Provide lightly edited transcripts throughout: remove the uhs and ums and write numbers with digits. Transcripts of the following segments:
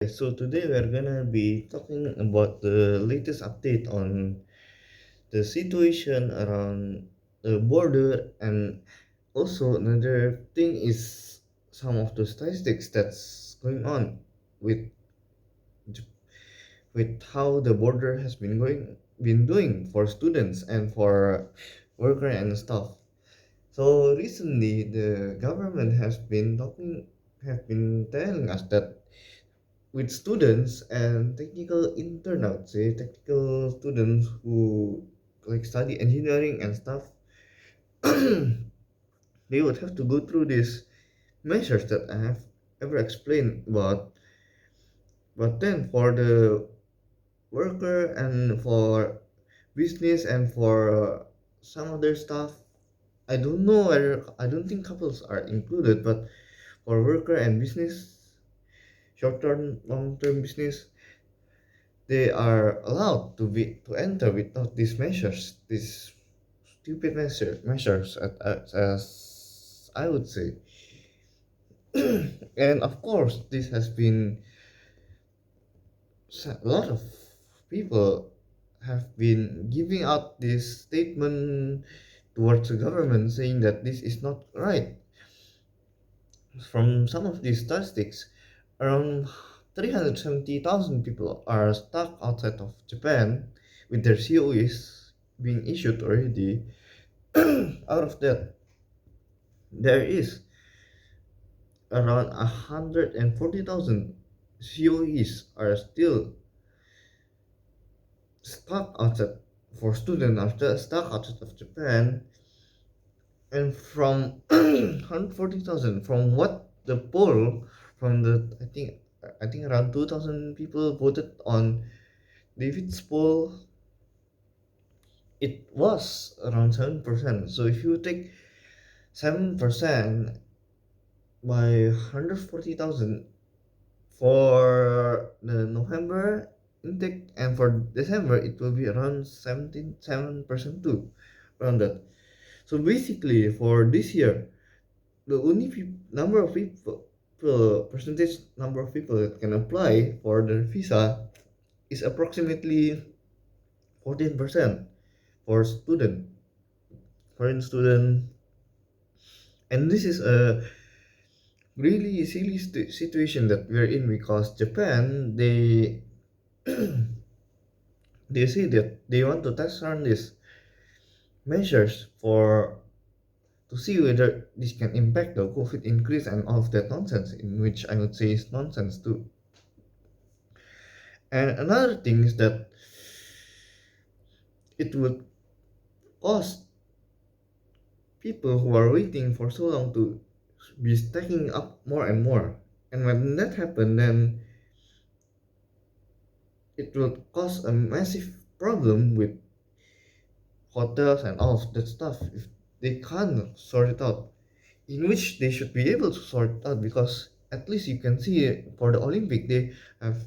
So today we're gonna be talking about the latest update on the situation around the border, and also another thing is some of the statistics that's going on with with how the border has been doing for students and for worker and stuff. So recently the government has been telling us that with students and technical internauts, technical students who like study engineering and stuff, they would have to go through these measures that I have ever explained about. But then for the worker and for business and for some other stuff, I don't know whether I don't think couples are included, but for worker and business, short term, long term business, they are allowed to enter without these measures, these stupid measures as I would say. And of course, this has been a lot of people have been giving out this statement towards the government saying that this is not right. From some of these statistics, around 370,000 people are stuck outside of Japan with their COEs being issued already. Out of that, there is around 140,000 COEs are still stuck outside for students are still stuck outside of Japan. And from 140,000, from what the poll from the I think around 2,000 people voted on David's poll, it was around 7%. So if you take 7% by 140,000 for the November intake, and for December it will be around 7% too, around that. So basically for this year, the only number of people, percentage number of people that can apply for the visa is approximately 14% for foreign student. And this is a really silly situation that we're in, because Japan, they say that they want to test run these measures for to see whether this can impact the COVID increase and all of that nonsense, in which I would say is nonsense too. And another thing is that it would cause people who are waiting for so long to be stacking up more and more. And when that happens, then it will cause a massive problem with hotels and all of that stuff if they can't sort it out. In which they should be able to sort it out, because at least you can see for the Olympic they have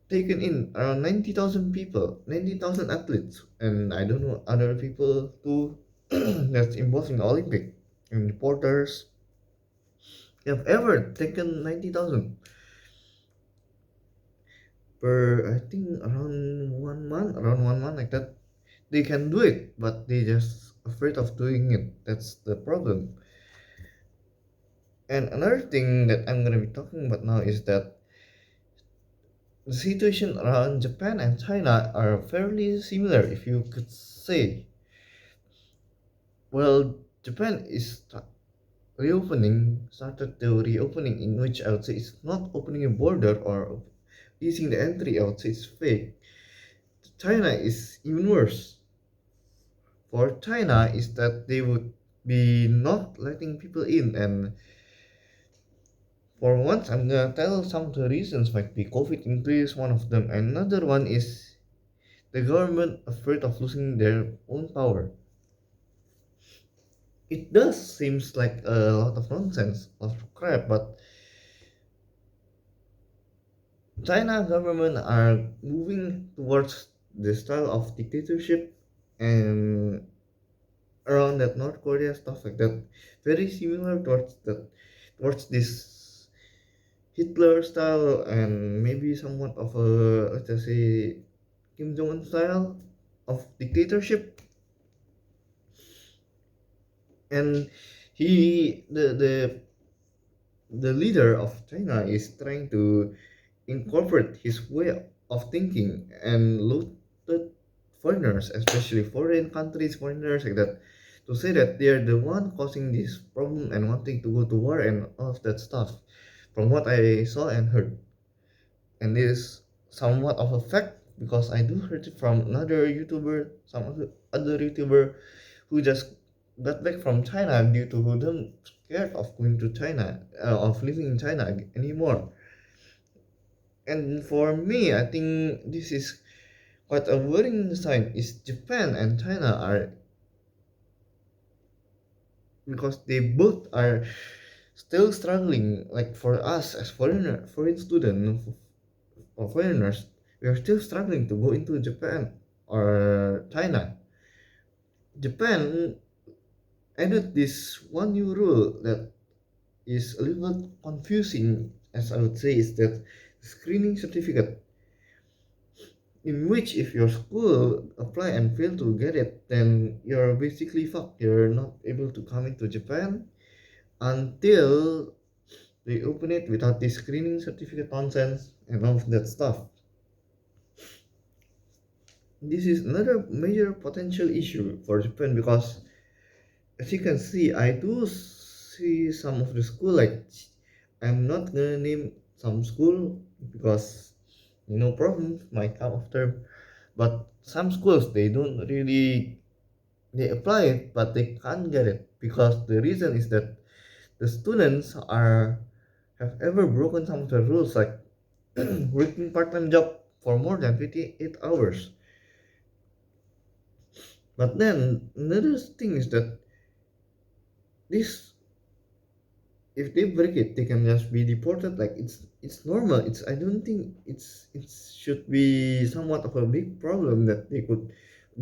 taken in around 90,000 people, 90,000 athletes, and I don't know other people too that's involved in the Olympic and reporters. They have ever taken 90,000 per, I think around 1 month like that. They can do it, but they just afraid of doing it. That's the problem. And another thing that I'm gonna be talking about now is that the situation around Japan and China are fairly similar, if you could say. Well, Japan is started the reopening, in which I would say it's not opening a border or easing the entry. I would say it's fake. China is even worse. For China is that they would be not letting people in, and for once I'm gonna tell some of the reasons. Might be COVID increase, one of them. Another one is the government afraid of losing their own power. It does seems like a lot of nonsense, a lot of crap, but China government are moving towards the style of dictatorship, and around that North Korea stuff like that, very similar towards this Hitler style and maybe somewhat of a, let's just say, Kim Jong Un style of dictatorship. And the leader of China is trying to incorporate his way of thinking and look at foreigners, especially foreign countries, foreigners like that, to say that they're the one causing this problem and wanting to go to war and all of that stuff. From what I saw and heard, and this is somewhat of a fact because I do heard it from another YouTuber, some other YouTuber who just got back from China due to them scared of going to China, of living in China anymore. And for me, I think this is quite a worrying sign. Is Japan and China are, because they both are still struggling. Like for us as foreign student or foreigners, we are still struggling to go into Japan or China. Japan added this one new rule that is a little confusing, as I would say, is that screening certificate, in which if your school apply and fail to get it, then you're basically fucked. You're not able to come into Japan until they open it without this screening certificate nonsense and all of that stuff. This is another major potential issue for Japan because, as you can see, I do see some of the school, like I'm not gonna name some school because problems might come after, but some schools they don't really, they apply it but they can't get it because the reason is that the students are have ever broken some of the rules, like working part-time job for more than 58 hours. But then another thing is that this, if they break it they can just be deported. Like it's normal. It's, I don't think it should be somewhat of a big problem that they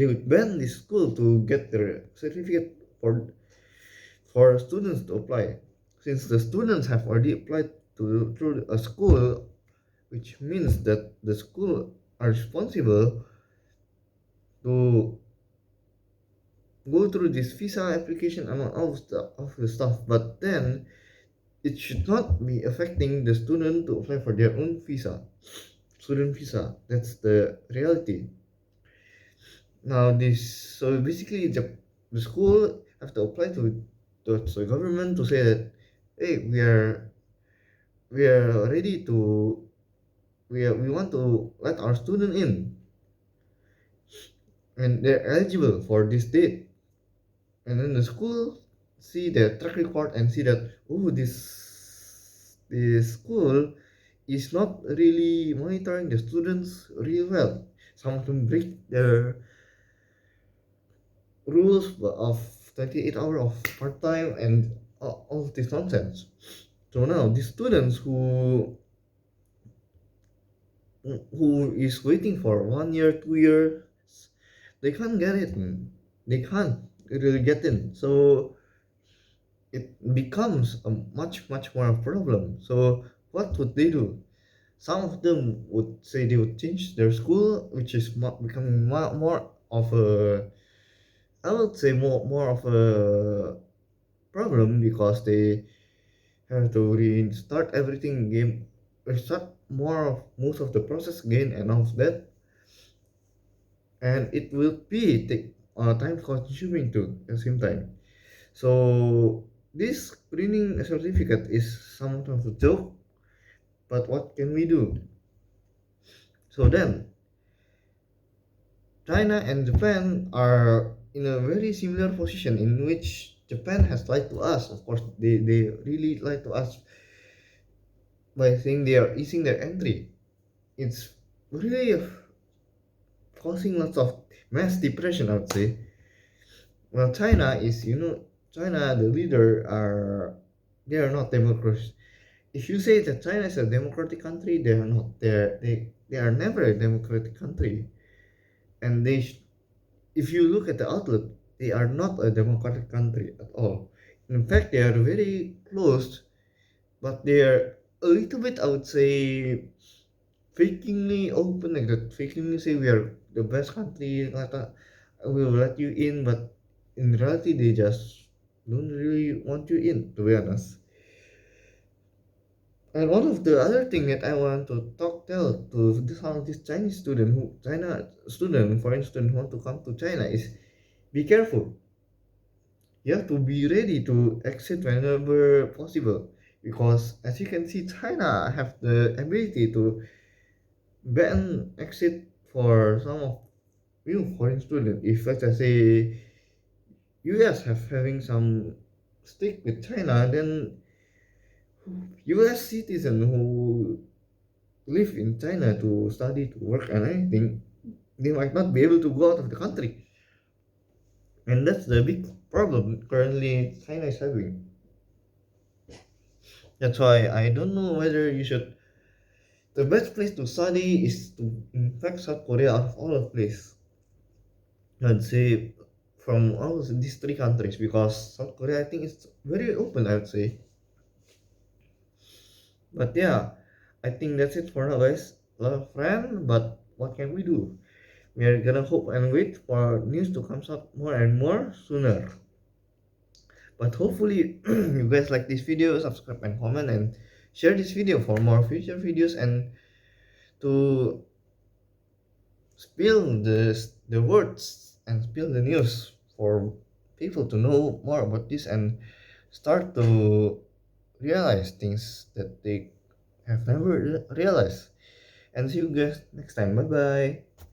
would ban this school to get their certificate for students to apply, since the students have already applied to through a school, which means that the school are responsible to go through this visa application and all of the stuff. But then it should not be affecting the student to apply for their own visa, student visa. That's the reality. Now this, so basically the school have to apply to the government to say that, hey, we are ready to, we want to let our student in and they're eligible for this date. And then the school see their track record and see that, oh, this school is not really monitoring the students real well. Some of them break their rules of 28 hours of part-time and all of this nonsense. So now the students who is waiting for 1 year, 2 years, they can't get it. They can't really get in. So it becomes a much more problem. So what would they do? Some of them would say they would change their school, which is becoming more of a, I would say more of a problem because they have to restart everything again, restart more of most of the process again and all of that, and it will be take time consuming too at the same time. So this screening certificate is somewhat of a joke, but what can we do? So then China and Japan are in a very similar position, in which Japan has lied to us. Of course, they really lied to us by saying they are easing their entry. It's really causing lots of mass depression, I would say. Well, China is, China, the leader are, they are not democratic. If you say that China is a democratic country, they are not. They are never a democratic country, and if you look at the outlook, they are not a democratic country at all. In fact, they are very closed, but they are a little bit, I would say, fakingly open, like that, fakingly say we are the best country, like that, we will let you in, but in reality, they just don't really want you in, to be honest. And one of the other thing that I want to tell to some of this China student, for instance, who want to come to China is be careful. You have to be ready to exit whenever possible, because as you can see, China have the ability to ban exit for some of you foreign students. If let's just say US have having some stick with China, then US citizen who live in China to study, to work, and anything, they might not be able to go out of the country. And that's the big problem currently China is having. That's why I don't know whether you should. The best place to study is to, in fact, South Korea out of all the place. I'd say from all these three countries, because South Korea, I think, is very open, I would say. But yeah, I think that's it for now, guys. A lot of friend, but what can we do? We are gonna hope and wait for news to come out more and more sooner. But hopefully, you guys like this video, subscribe and comment and share this video for more future videos, and to spill the words and spill the news for people to know more about this and start to realize things that they have never realized. And see you guys next time. Bye bye.